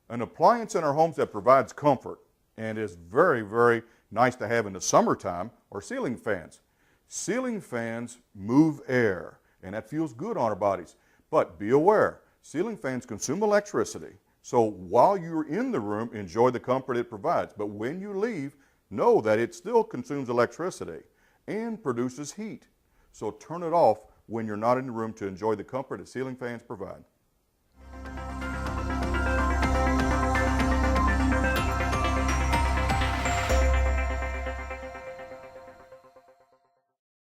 An appliance in our homes that provides comfort and is very, very nice to have in the summertime are ceiling fans. Ceiling fans move air, and that feels good on our bodies. But be aware, ceiling fans consume electricity. So while you're in the room, enjoy the comfort it provides. But when you leave, know that it still consumes electricity and produces heat. So turn it off when you're not in the room to enjoy the comfort that ceiling fans provide.